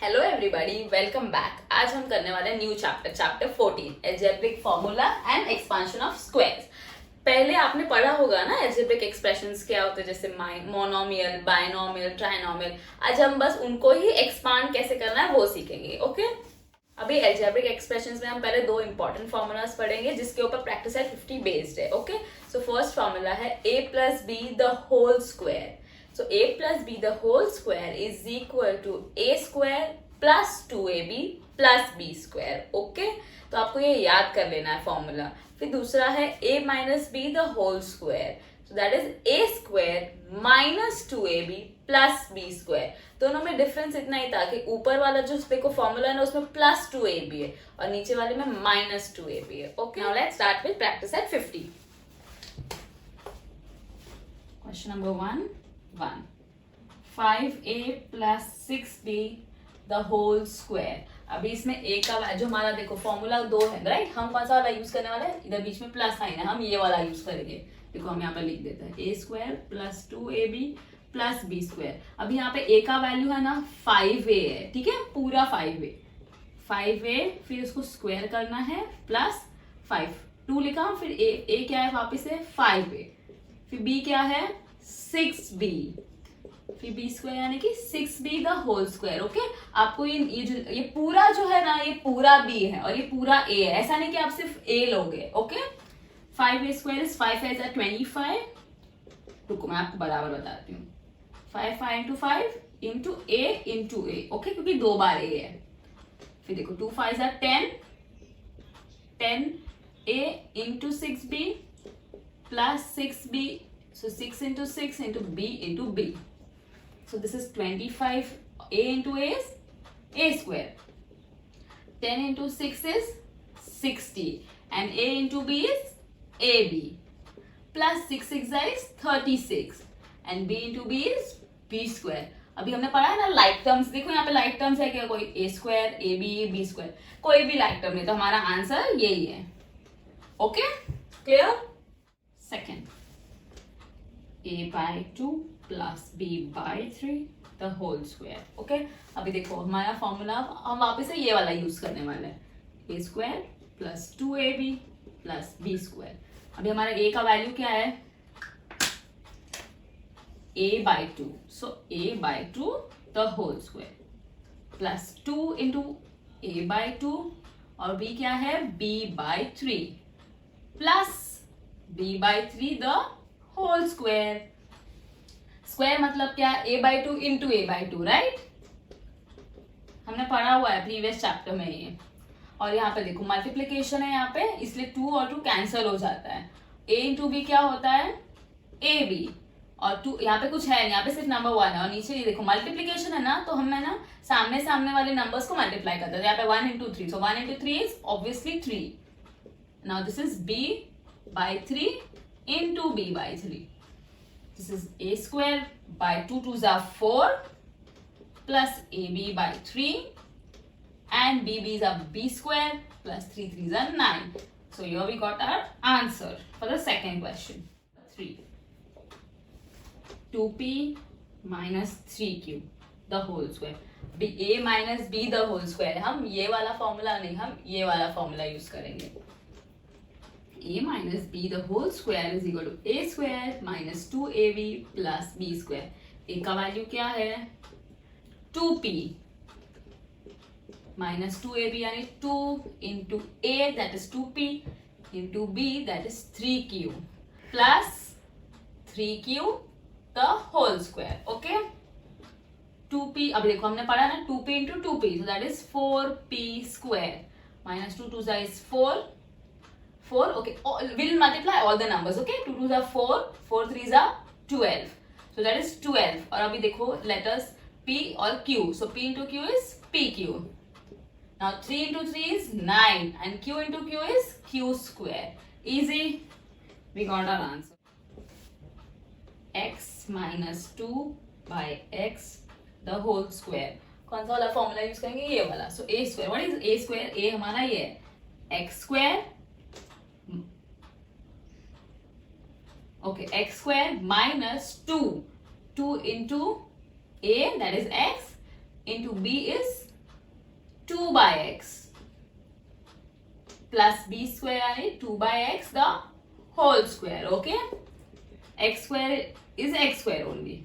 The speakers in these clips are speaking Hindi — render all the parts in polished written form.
Hello everybody, welcome back. आज हम करने वाले new chapter 14 algebraic formula and expansion of squares. पहले आपने पढ़ा होगा ना एल्जेब्रिक एक्सप्रेशंस क्या होते हैं, जैसे मोनोमियल, बायनोमियल, ट्राइनोमियल। आज हम बस उनको ही एक्सपांड कैसे करना है वो सीखेंगे। ओके, अभी एल्जेब्रिक एक्सप्रेशंस में हम पहले दो इंपॉर्टेंट फॉर्मूलाज पढ़ेंगे जिसके ऊपर प्रैक्टिस है 50 बेस्ड है। ओके, सो फर्स्ट फॉर्मूला है a plus B the whole square. So a plus b the whole square is equal to a square plus 2ab plus b square. Okay? तो आपको ये याद कर लेना है फॉर्मूला। फिर दूसरा है a minus b the whole square. So that is a square minus 2ab plus b square. दोनों में डिफरेंस इतना ही था कि ऊपर वाला जो देखो फॉर्मूला है ना उसमें प्लस 2ab है और नीचे वाले में माइनस 2ab है। Okay, now let's start with practice eight 50. Question number 1. 5a plus 6b the whole square. अभी इसमें a का जो हमारा देखो फॉर्मूला 2 है, राइट? हम कौन सा वाला यूज करने वाले हैं? इधर बीच में प्लस साइन है, हम ये वाला यूज करेंगे। देखो हम यहाँ पर लिख देते हैं a square plus 2ab plus b square. अभी यहाँ पे a का वैल्यू है ना 5a है, ठीक है, पूरा 5a, फिर उसको स्क्वायर करना है प्लस 5, 2 लिखा, फिर a क्या है वापिस से 5a, फिर b क्या है 6b, फिर b स्क्वायर यानी कि 6b the whole square. Okay, आपको ये पूरा जो है ना ये पूरा b है और ये पूरा a है, ऐसा नहीं कि आप सिर्फ a लोगे। Okay, 5a square is 5 5 is 25। रुको मैं आपको बराबर बताती हूँ। 5 इंटू 5 इंटू a। ओके, क्योंकि 2 बार a है। फिर देखो 2 5 is 10a into 6b plus 6b, so 6 into 6 into b. So this is 25. A into a is a square. 10 into 6 is 60. And a into b is ab. Plus 6 is 36. And b into b is b square. अभी हमने पढ़ा है ना लाइक टर्म्स। देखो यहाँ पे लाइक टर्म्स है क्या? कोई a square, ab, b square, कोई भी लाइक टर्म नहीं, तो हमारा आंसर यही है। Okay, clear? Second, a by 2 plus b by 3 the whole square. Okay, अभी देखो हमारा फॉर्मूला हम वापस से ये वाला यूज करने वाले हैं, a square plus 2ab plus b square. अभी हमारा a का वैल्यू क्या है? a by 2, so a by 2 the whole square plus 2 into a by 2 और b क्या है b by 3 plus b by 3 the whole square. Square मतलब क्या? a by 2 into a by 2, right? हमने पढ़ा हुआ है प्रीवियस चैप्टर में ये। और यहाँ पे देखो मल्टीप्लीकेशन है यहाँ पे, इसलिए 2 और 2 कैंसिल हो जाता है। a इंटू बी क्या होता है? ab, और 2 यहाँ पे कुछ है नहीं, यहाँ पे सिर्फ नंबर 1 है और नीचे ये देखो मल्टीप्लीकेशन है ना, तो हमें ना सामने वाले नंबर्स को मल्टीप्लाई करते हैं। यहाँ पे 1 into 3, so 1 into 3 is obviously 3। Now this is b by 3 into b by 3. This is a square by 2 2s are 4 plus ab by 3 and bb's are b square plus 3 3s are 9. So here we got our answer for the second question. 3. 2p minus 3q the whole square. अभी a minus b the whole square, हम ये वाला फॉर्मूला नहीं, हम ये वाला फॉर्मूला यूज करेंगे। a minus b the whole square is equal to a square minus 2ab plus b square. a का वैल्यू क्या है? 2p minus 2ab यानी 2 into a that is 2p into b that is 3q plus 3q the whole square. okay, 2p अभी देखो हमने पढ़ा ना 2p into 2p, so that is 4p square minus 2 2 is 4, okay, we'll multiply all the numbers. okay, 2 2s are 4, 4 3s are 12, so that is 12. और अभी देखो letters p और q, so p into q is pq. now 3 into 3 is 9 and q into q is q square. easy, we got our answer. x minus 2 by x the whole square. कौन सा वाला फॉर्मूला यूज करेंगे? ये वाला। so a square, what is a square? a हमारा ये है x square, okay, x square minus 2 into a that is x into b is 2/x plus b square यानी 2/x the whole square. Okay, x square is x square only.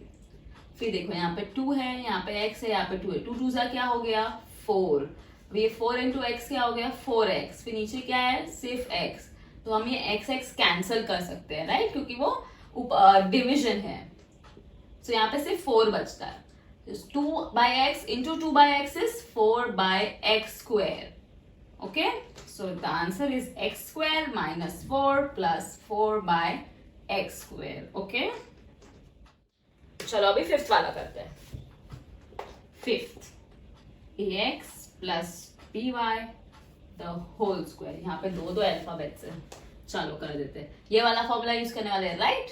फिर देखो यहाँ पे 2 है, यहाँ पे x है, यहाँ पे 2 है. 2 2 क्या हो गया 4. अब ये 4 इंटू x क्या हो गया 4x. फिर नीचे क्या है सिर्फ x. तो हम ये x कैंसिल कर सकते हैं राइट, क्योंकि वो डिविजन है. सो यहाँ पे सिर्फ 4 बचता है. 2/x into 2/x is 4/x square. Okay, so the answer is x square minus 4 plus 4/x square. Okay, चलो अभी फिफ्थ वाला करते हैं. Fifth ax plus by the whole square. यहाँ पे दो अल्फाबेट्स है, चलो कर देते हैं. ये वाला फॉर्मूला यूज करने वाले हैं राइट.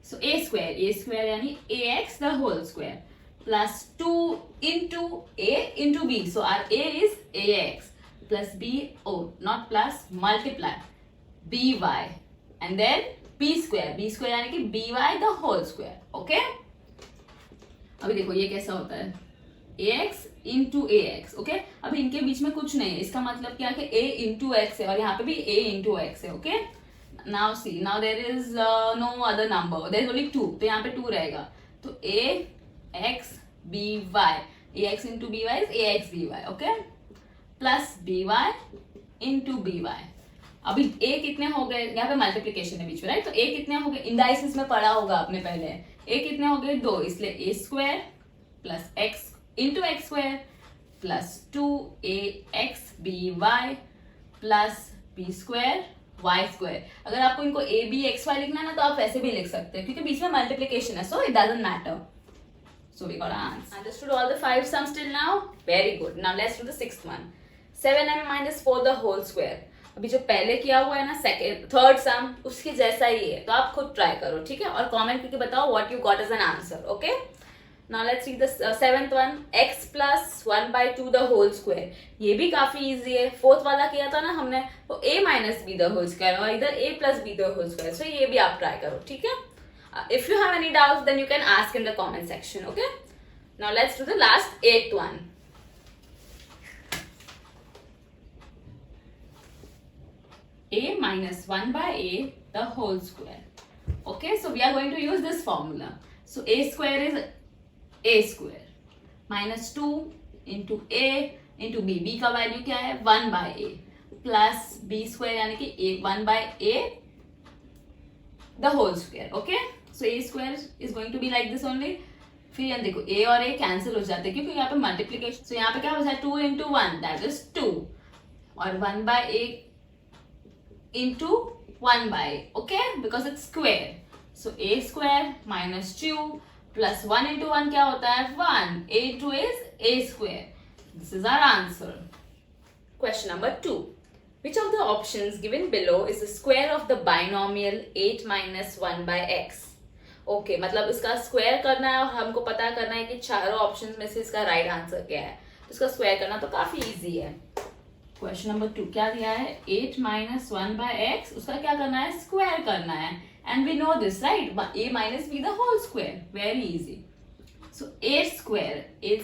सो a स्क्वायर यानी ax the whole square plus 2 into a into b. So our a is ax plus b, not plus, multiply by and then b square यानी कि by the whole square. Okay, अभी देखो ये कैसा होता है ax इंटू ax. ओके, अब इनके बीच में कुछ नहीं है, इसका मतलब क्या कि a इंटू एक्स है और यहाँ पे भी a इंटू एक्स है. Okay, now see, now there is no other number, there is only 2, तो यहाँ पे 2 रहेगा. तो ax by, ax into by is ax by. Okay, plus by into by. अभी a कितने हो गए, यहाँ पे मल्टीप्लीकेशन है बीच में राइट. तो a कितने हो गए, इंडाइसिस में पढ़ा होगा आपने पहले. a कितने हो गए 2, इसलिए a square plus x into x square plus 2ax by plus b square y square. अगर आपको इनको a b x y लिखना है ना तो आप वैसे भी लिख सकते हैं क्योंकि बीच में मल्टीप्लीकेशन है, so it doesn't matter. So we got an answer. Understood all the 5 sums till now? Very good. Now let's do the sixth one. 7m minus 4 the whole square. अभी जो पहले किया हुआ है ना थर्ड सम, उसकी जैसा ही है, तो आप खुद ट्राई करो ठीक है, और कमेंट करके बताओ what you got as an answer. Okay, now let's see the seventh one. x plus 1/2 the whole square. ये भी काफी इजी है. फोर्थ वाला किया था ना हमने, तो a minus B the whole square और इधर a plus B the whole square. So ये भी आप ट्राई करो ठीक है. If you have any doubts, then you can ask in the comment section. Okay. Now let's do the last 8th one. A minus 1/a the whole square. Okay, so we are going to use this formula. So a square is a square minus 2 into a into b. b का वैल्यू क्या है 1/a प्लस b स्क्वायर यानी कि 1/a the whole square. Okay. So a square is going to be like this only. फिर यहाँ देखो a और a कैंसिल हो जाते हैं क्योंकि यहाँ पे मल्टीप्लीकेशन. सो यहाँ पे क्या बचा 2 इंटू 1 दैट इज 2 और 1/a into 1/a. Okay, because it's square. So a square minus 2 plus 1 into 1 क्या होता है 1. a into is a square. This is our answer. Question number 2. Which of the options given below is the square of the binomial 8 minus 1/x? Okay, मतलब इसका स्क्वायर करना है और हमको पता करना है कि चारों ऑप्शंस में से इसका राइट आंसर क्या है. तो इसका स्क्वायर करना तो काफी इजी है. क्वेश्चन नंबर 2 क्या दिया है 8 minus 1/x. उसका क्या करना है स्क्वायर करना है. And we know this right, a minus b the whole square. Very easy. So 8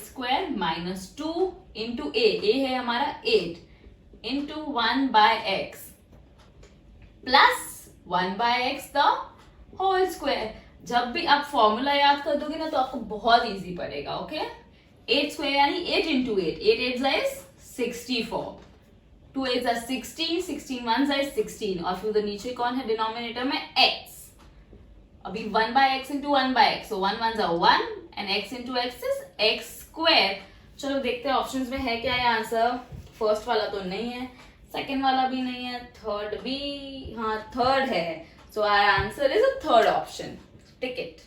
square minus 2 into a है हमारा 8 into 1/x plus 1/x the whole square. जब भी आप फॉर्मूला याद कर दोगे ना तो आपको बहुत इजी पड़ेगा. ओके, 8 स्क्वायर यानी 8 into 8. 8 8 is 64. 2 8 are 16. 16 1 is 16. और फिर उधर नीचे कौन है डिनोमिनेटर में x. अभी 1/x into 1/x. So 1 1 are 1 and x into x is x square. चलो देखते हैं ऑप्शंस में है क्या ये आंसर. फर्स्ट वाला तो नहीं है, सेकेंड वाला भी नहीं है, थर्ड भी, हाँ थर्ड है. So our answer is a third option. Tick it.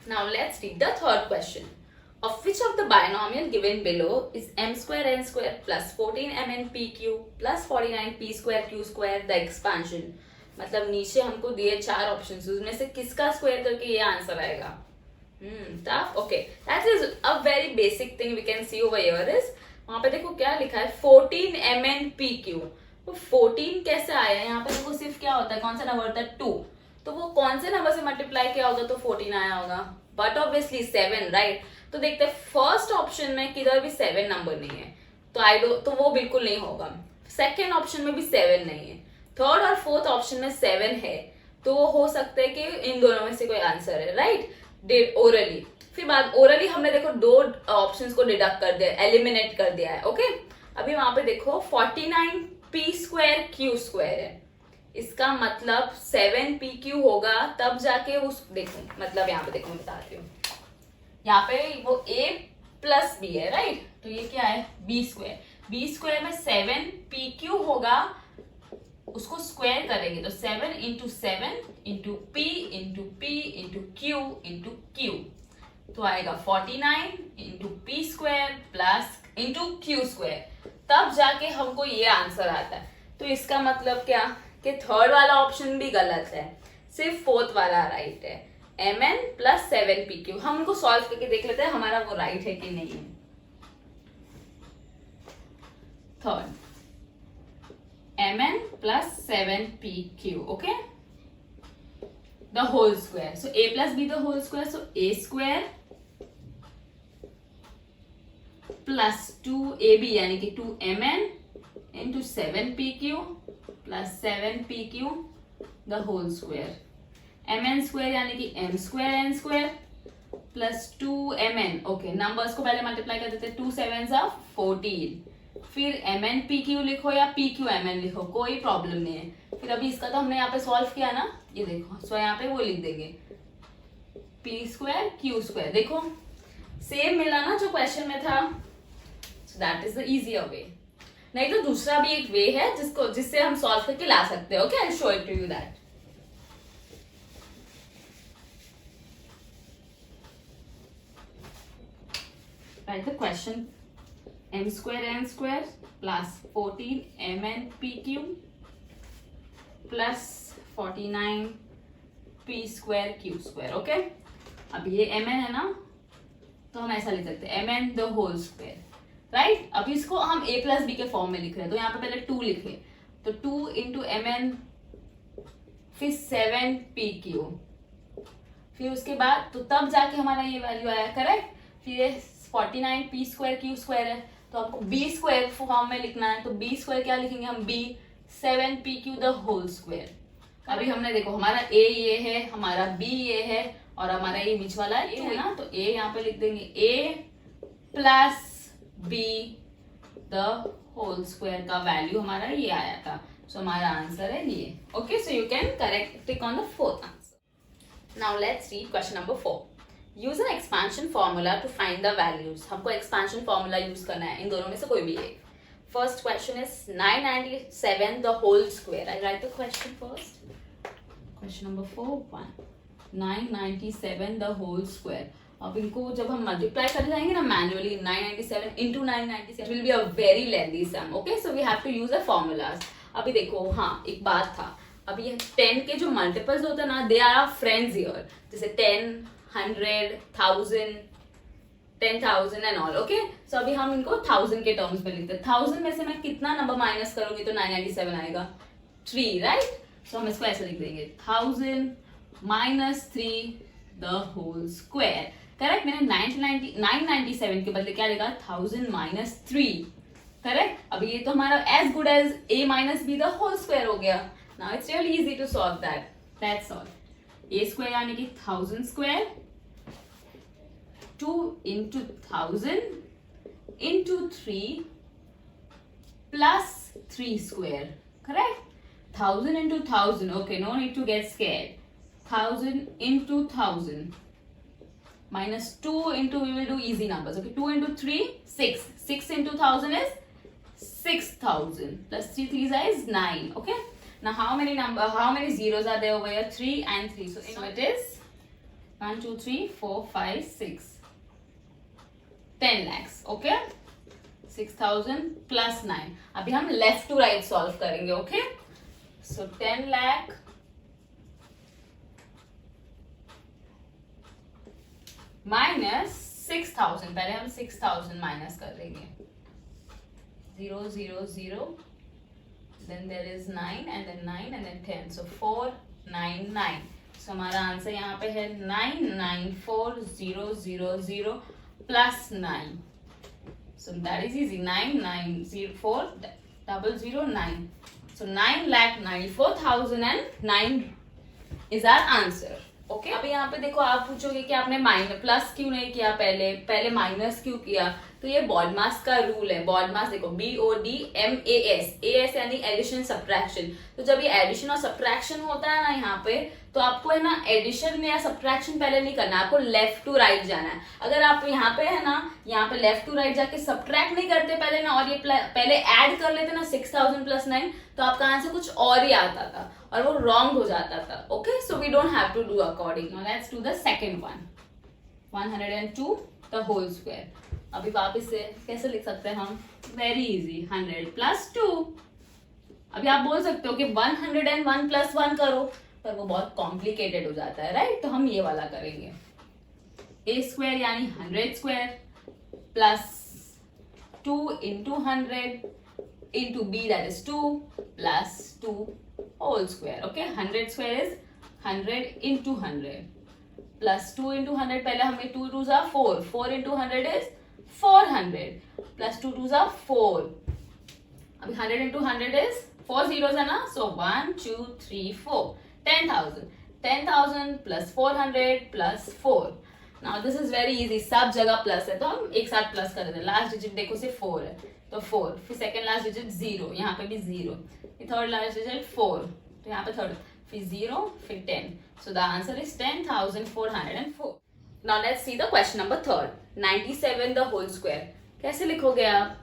Now let's read the third question. Of which of the binomial given below is m square n square plus 14mn pq plus 49p square q square the expansion. मतलब नीचे हमको दिए 4 ऑप्शंस, उसमें से किसका स्क्वायर करके ये आंसर आएगा. Tough. Okay, that is a very basic thing we can see over here is, वहां पे देखो क्या लिखा है 14mn/pq. तो 14 कैसे आया यहाँ पे देखो, सिर्फ क्या होता है कौन सा नंबर होता है 2, तो वो कौन से नंबर से मल्टीप्लाई किया होगा तो 14 आया होगा. But obviously 7 right. तो देखते हैं फर्स्ट ऑप्शन में किधर भी 7 नंबर नहीं है. तो वो बिल्कुल नहीं होगा। सेकेंड ऑप्शन में भी 7 नहीं है, थर्ड और फोर्थ ऑप्शन में 7 है, तो वो हो सकता है कि इन दोनों में से कोई आंसर है, राइट। ओरली, फिर बाद ओरली हमने देखो 2 ऑप्शंस को डिडक्ट कर दिया, एलिमिनेट कर दिया है, ओके। अभी वहां पे देखो 49p² q² है, इसका मतलब 7pq होगा, तब जाके उस देखो, मतलब यहाँ पे देखो मैं बताती हूँ, यहाँ पे वो a प्लस b है, राइट। तो ये क्या है, b² में 7pq होगा, उसको स्क्वायर करेंगे तो 7 into 7 into p into p into q into q, तो आएगा 49 into p² plus into q², तब जाके हमको ये आंसर आता है। तो इसका मतलब क्या कि थर्ड वाला ऑप्शन भी गलत है, सिर्फ फोर्थ वाला राइट है, mn प्लस 7pq। हम उनको सॉल्व करके देख लेते हैं हमारा वो राइट है कि नहीं है। Third mn plus 7pq, okay, the whole square, so a plus b the whole square, so a² plus 2ab यानी कि 2mn into 7pq plus 7pq the whole square, mn² यानी कि m² plus 2mn, okay, numbers को पहले मल्टीप्लाई कर देते हैं, 2 7s are 14, फिर mn pq लिखो या pq mn लिखो, कोई प्रॉब्लम नहीं है। फिर अभी इसका तो हमने यहाँ पे सॉल्व किया ना, ये देखो, सो यहाँ पे वो लिख देंगे p² q², देखो सेम मिला ना जो क्वेश्चन में था, so that is the easier way. नहीं तो दूसरा भी एक वे है जिससे हम सॉल्व करके ला सकते हैं, okay, I will show it to you that. Write the question, m² n² plus 14 mn pq plus 49 p² q², okay. अब ये mn है ना, तो हम ऐसा लिख सकते हैं mn the whole square, right. अब इसको हम a प्लस b के फॉर्म में लिख रहे हैं, तो यहाँ पे पहले 2 लिखे, तो 2 इंटू mn फिर 7pq, फिर उसके बाद तो तब जाके हमारा ये वैल्यू आया, करेक्ट। फिर ये 49 p² q² है, तो आपको b² फॉर्म में लिखना है, तो b² क्या लिखेंगे हम, b 7pq the whole square. अभी हमने देखो हमारा a ये है, हमारा b ये है, और हमारा ये बीच वाला a है ना, तो a यहाँ पे लिख देंगे a plus b the whole square का वैल्यू हमारा ये आया था, सो हमारा आंसर है ये, okay. So you can correct tick on the fourth answer. Now let's read question number 4। Use an expansion formula to find the values. हमको एक्सपेंशन फॉर्मूला यूज करना है, इन दोनों में से कोई भी एक। First question is 997 the whole square. I write the question first, question number 4 997 the whole square. अब इनको जब हम मल्टीप्लाई कर जाएंगे ना manually, 997 into 997 will be a very lengthy sum, okay. So we have to use the formulas. अभी देखो, हाँ एक बात था, अभी ये 10 के जो मल्टीपल्स होते हैं ना, they are our friends here, जैसे 10 100 1000 10,000 एंड ऑल, ओके। सो अभी हम इनको 1000 के टर्म्स में लिखते हैं। 1000 में से मैं कितना नंबर माइनस करूंगी तो 997 आएगा, 3, राइट। सो हम इसको ऐसे लिख देंगे 1000 minus 3 the whole square, correct. मैंने 997 के बदले क्या लिखा, 1000 माइनस 3, करेक्ट। अब ये तो हमारा as good as a minus b the whole square हो गया। Now it's really easy to solve that, that's all. a² यानी कि 1000², 2 into 1000 into 3 plus 3², correct? 1000 into 1000, okay, no need to get scared. 1000 into 1000 minus 2 into, we will do easy numbers, okay. 2 into 3 6, 6 into 1000 is 6000 plus 3 3s is 9, okay. Now how many zeros are there over here? 3 and 3, so it is 1 2 3 4 5 6 10 lakhs, okay. 6000 plus 9. अभी हम लेफ्ट टू राइट सॉल्व करेंगे, ओके। सो 10 lakh माइनस 6000, पहले हम 6000 माइनस कर देंगे, 0 0 0, then there is 9 and then 9 and then 10, so 499. so हमारा आंसर यहाँ पे है 994000 plus 9, So that is easy. 9904,009. So 9,94,009 is our answer. Okay अभी यहाँ पे देखो, आप पूछोगे कि आपने माइनस प्लस क्यों नहीं किया, पहले माइनस क्यों किया? तो ये बॉडमास का रूल है. बॉडमास देखो, BODMAS, AS यानी एडिशन सब्ट्रैक्शन. तो जब ये एडिशन और सब्ट्रैक्शन होता है ना यहाँ पे, तो आपको है ना एडिशन या सब्ट्रैक्शन पहले नहीं करना, आपको लेफ्ट टू राइट जाना है. अगर आप यहाँ पे है ना, यहाँ पे लेफ्ट टू राइट जाके सब्ट्रैक्ट नहीं करते पहले ना, और ये पहले ऐड कर लेते ना 6000 प्लस 9, तो आपका आंसर कुछ और ही आता था और वो रॉन्ग हो जाता था. Okay, so we don't have to do according. Now let's do the second one. 102 the whole square. अभी वापस से कैसे लिख सकते हैं हम? Very easy. 100 प्लस 2. अभी आप बोल सकते हो कि 101 प्लस 1 करो, पर वो बहुत कॉम्प्लिकेटेड हो जाता है, राइट? तो हम ये वाला करेंगे. ए स्क्वायर यानी 100 square plus 2 into 100 into b, that is 2 plus 2 whole square. Okay, 100 square is 100 into 100 plus 2 into 100. पहले हमें 2 2s are 4. 4 into 100 is 400 plus 2 2s are 4. अभी 100 into 100 is 4 zeros है ना, so 1 2 3 4 10,000. 10,000 plus 400 plus 4. Now this is very easy. सब जगह प्लस है तो हम एक साथ प्लस कर देते हैं. लास्ट डिजिट देखो सिर्फ 4 है तो 4, फिर सेकंड लास्ट डिजिट 0, यहाँ पे भी 0, फिर थर्ड लास्ट डिजिट 4, तो यहाँ पे थर्ड, फिर 0, फिर 10. So the answer is 10,404. Now let's see the question number 3. 97 the whole square. कैसे लिखोगे आप?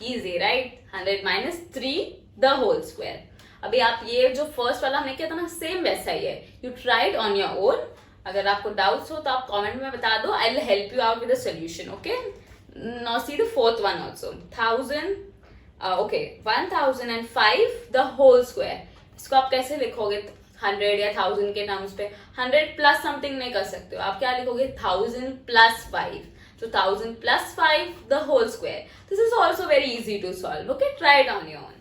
Easy, right? 100 minus 3 the whole square. अभी आप ये जो फर्स्ट वाला हमने किया था ना, सेम वैसा ही है. You try it on your own. अगर आपको डाउट्स हो तो आप कमेंट में बता दो. I will help you out with the solution. Okay, now see the fourth one also. 1005 the whole square. इसको आप कैसे लिखोगे? 100 या 1000 के टर्म्स पे 100 प्लस समथिंग नहीं कर सकते हो. आप क्या लिखोगे? 1000 plus 5. So 1000 plus 5 the whole square. This is also very easy to solve. Okay, try it on your own.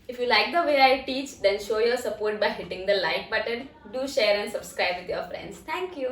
If you like the way I teach, then show your support by hitting the like button. Do share and subscribe with your friends. Thank you.